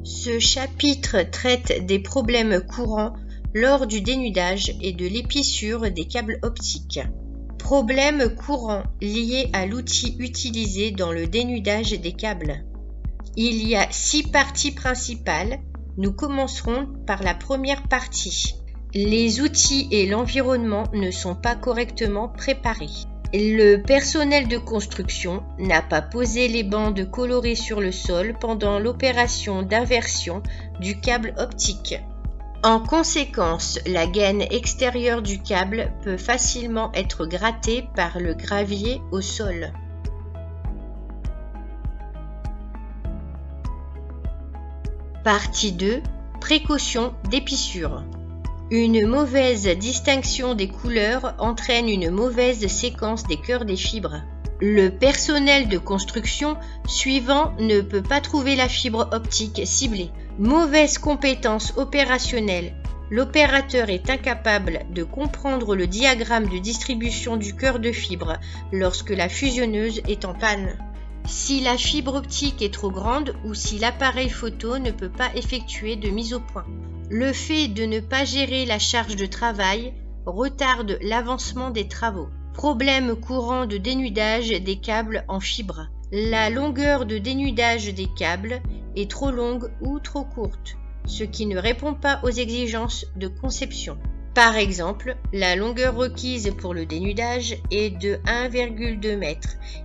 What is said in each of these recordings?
Ce chapitre traite des problèmes courants lors du dénudage et de l'épissure des câbles optiques. Problèmes courants liés à l'outil utilisé dans le dénudage des câbles. Il y a 6 parties principales. Nous commencerons par la première partie. Les outils et l'environnement ne sont pas correctement préparés. Le personnel de construction n'a pas posé les bandes colorées sur le sol pendant l'opération d'inversion du câble optique. En conséquence, la gaine extérieure du câble peut facilement être grattée par le gravier au sol. Partie 2. Précaution d'épissure. Une mauvaise distinction des couleurs entraîne une mauvaise séquence des cœurs des fibres. Le personnel de construction suivant ne peut pas trouver la fibre optique ciblée. Mauvaise compétence opérationnelle. L'opérateur est incapable de comprendre le diagramme de distribution du cœur de fibre lorsque la fusionneuse est en panne. Si la fibre optique est trop grande ou si l'appareil photo ne peut pas effectuer de mise au point. Le fait de ne pas gérer la charge de travail retarde l'avancement des travaux. Problème courant de dénudage des câbles en fibre. La longueur de dénudage des câbles est trop longue ou trop courte, ce qui ne répond pas aux exigences de conception. Par exemple, la longueur requise pour le dénudage est de 1,2 m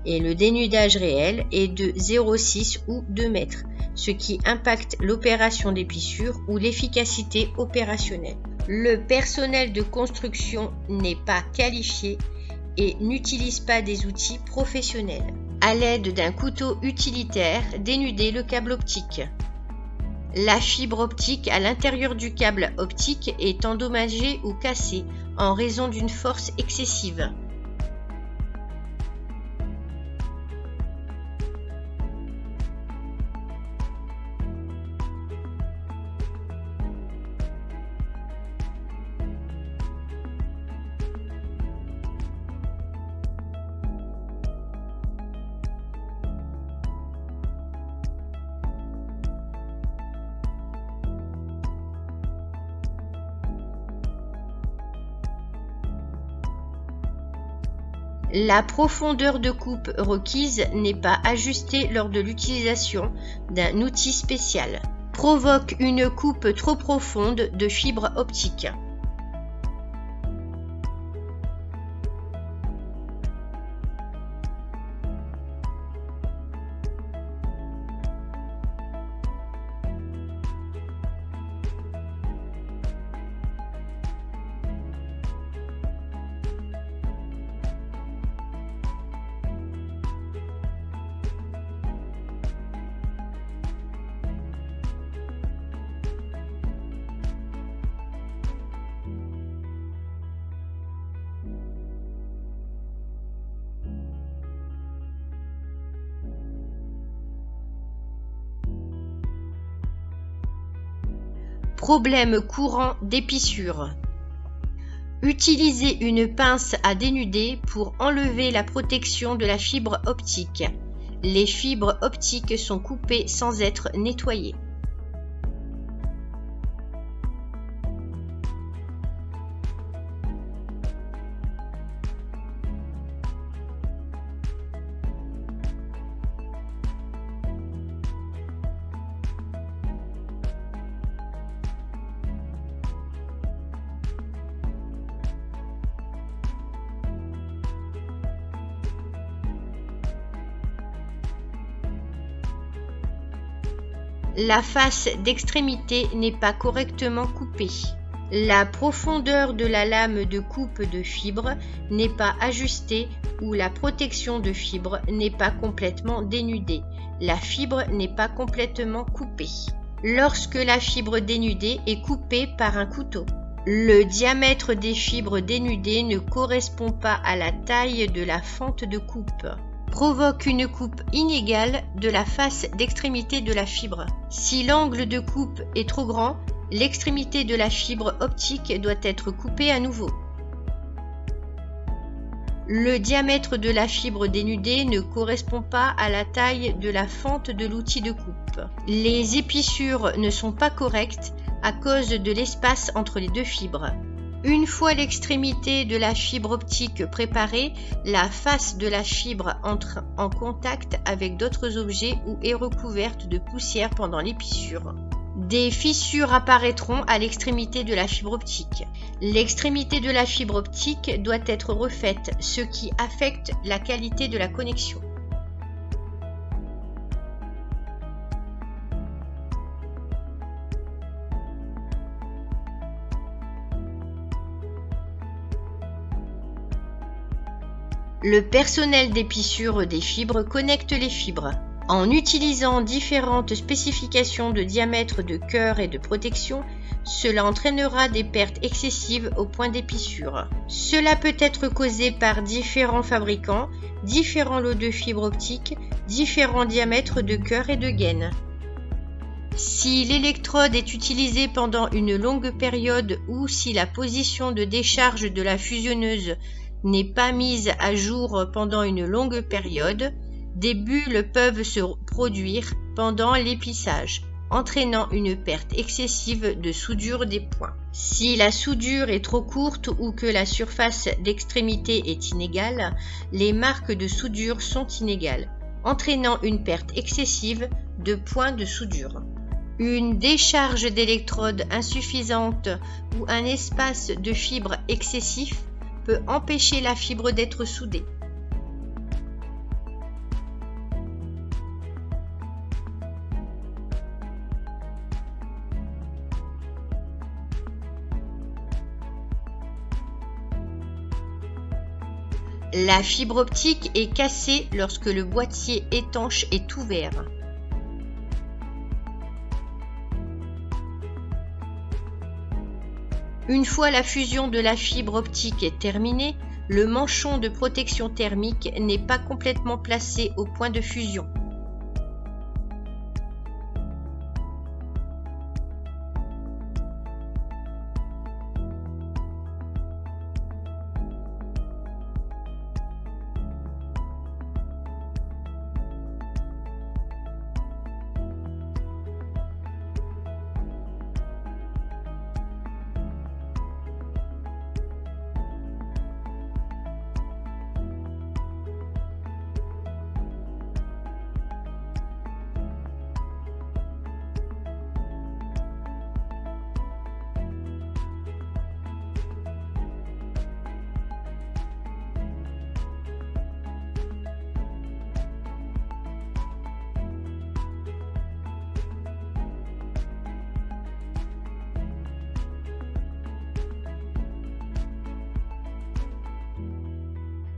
et le dénudage réel est de 0,6 ou 2 m, ce qui impacte l'opération d'épissure ou l'efficacité opérationnelle. Le personnel de construction n'est pas qualifié et n'utilise pas des outils professionnels. À l'aide d'un couteau utilitaire, dénuder le câble optique. La fibre optique à l'intérieur du câble optique est endommagée ou cassée en raison d'une force excessive. La profondeur de coupe requise n'est pas ajustée lors de l'utilisation d'un outil spécial. Provoque une coupe trop profonde de fibre optique. Problème courant d'épissure. Utilisez une pince à dénuder pour enlever la protection de la fibre optique. Les fibres optiques sont coupées sans être nettoyées. La face d'extrémité n'est pas correctement coupée. La profondeur de la lame de coupe de fibre n'est pas ajustée ou la protection de fibre n'est pas complètement dénudée. La fibre n'est pas complètement coupée. Lorsque la fibre dénudée est coupée par un couteau, le diamètre des fibres dénudées ne correspond pas à la taille de la fente de coupe. Provoque une coupe inégale de la face d'extrémité de la fibre. Si l'angle de coupe est trop grand, l'extrémité de la fibre optique doit être coupée à nouveau. Le diamètre de la fibre dénudée ne correspond pas à la taille de la fente de l'outil de coupe. trompe. Les épissures ne sont pas correctes à cause de l'espace entre les deux fibres. Une fois l'extrémité de la fibre optique préparée, la face de la fibre entre en contact avec d'autres objets ou est recouverte de poussière pendant l'épissure. Des fissures apparaîtront à l'extrémité de la fibre optique. L'extrémité de la fibre optique doit être refaite, ce qui affecte la qualité de la connexion. Le personnel d'épissure des fibres connecte les fibres. En utilisant différentes spécifications de diamètre de cœur et de protection, cela entraînera des pertes excessives au point d'épissure. Cela peut être causé par différents fabricants, différents lots de fibres optiques, différents diamètres de cœur et de gaine. Si l'électrode est utilisée pendant une longue période ou si la position de décharge de la fusionneuse n'est pas mise à jour pendant une longue période, des bulles peuvent se produire pendant l'épissage, entraînant une perte excessive de soudure des points. Si la soudure est trop courte ou que la surface d'extrémité est inégale, les marques de soudure sont inégales, entraînant une perte excessive de points de soudure. Une décharge d'électrode insuffisante ou un espace de fibre excessif peut empêcher la fibre d'être soudée. La fibre optique est cassée lorsque le boîtier étanche est ouvert. Une fois la fusion de la fibre optique est terminée, le manchon de protection thermique n'est pas complètement placé au point de fusion.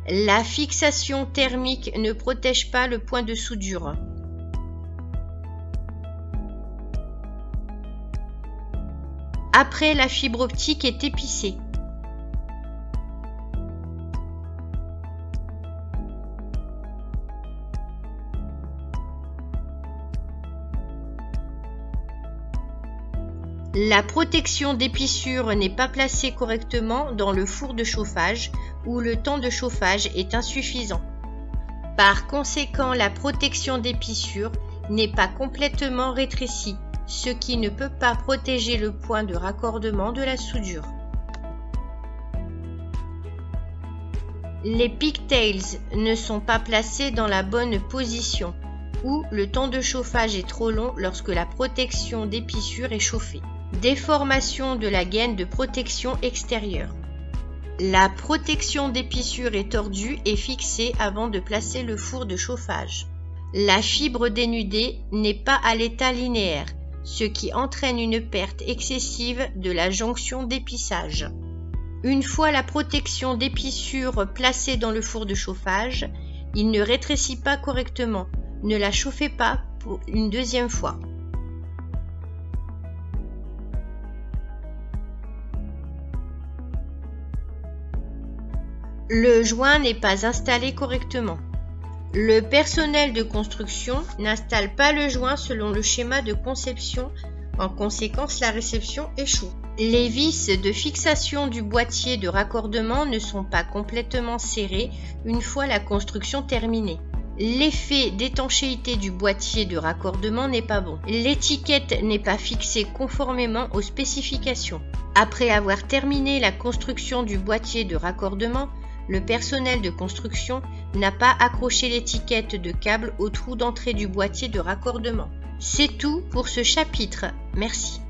La fixation thermique ne protège pas le point de soudure. Après, la fibre optique est épissée. La protection d'épissure n'est pas placée correctement dans le four de chauffage où le temps de chauffage est insuffisant. Par conséquent, la protection d'épissure n'est pas complètement rétrécie, ce qui ne peut pas protéger le point de raccordement de la soudure. Les pigtails ne sont pas placés dans la bonne position ou le temps de chauffage est trop long lorsque la protection d'épissure est chauffée. Déformation de la gaine de protection extérieure. La protection d'épissure est tordue et fixée avant de placer le four de chauffage. La fibre dénudée n'est pas à l'état linéaire, ce qui entraîne une perte excessive de la jonction d'épissage. Une fois la protection d'épissure placée dans le four de chauffage, il ne rétrécit pas correctement. Ne la chauffez pas pour une deuxième fois. Le joint n'est pas installé correctement. Le personnel de construction n'installe pas le joint selon le schéma de conception. En conséquence, la réception échoue. Les vis de fixation du boîtier de raccordement ne sont pas complètement serrées une fois la construction terminée. L'effet d'étanchéité du boîtier de raccordement n'est pas bon. L'étiquette n'est pas fixée conformément aux spécifications. Après avoir terminé la construction du boîtier de raccordement, le personnel de construction n'a pas accroché l'étiquette de câble au trou d'entrée du boîtier de raccordement. C'est tout pour ce chapitre. Merci.